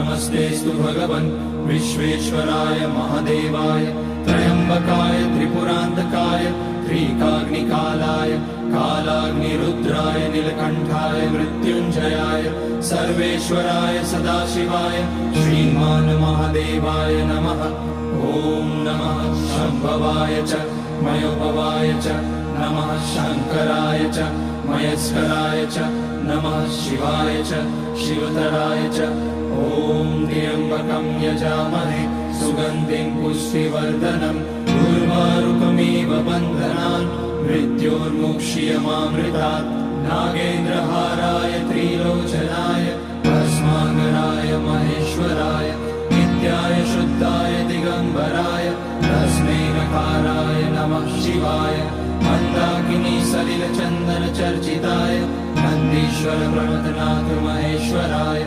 नमस्तेस्तु भगवन् विश्वेश्वराय महादेवाय त्र्यम्बकाय त्रिपुरान्तकाय त्रिकाग्निकालाय कालाग्निरुद्राय नीलकण्ठाय मृत्युञ्जयाय सर्वेश्वराय सदाशिवाय श्रीमान् महादेवाय नमः। ॐ नमः शम्भवाय च मयोभवाय च नमः शङ्कराय च मयस्कराय च नमः शिवाय च शिवतराय च। ॐ त्र्यम्बकं यजामहे सुगन्धिं पुष्टिवर्धनम् उर्वारुकमिव बन्धनान् मृत्योर्मुक्ष्यमामृतात्। नागेन्द्रहाराय त्रिलोचनाय भस्माङ्गराय महेश्वराय नित्याय शुद्धाय दिगम्बराय तस्मै नकाराय नमः शिवाय। मन्दाकिनी सलिलचन्दन चर्चिताय नन्दीश्वर प्रमथनाथ महेश्वराय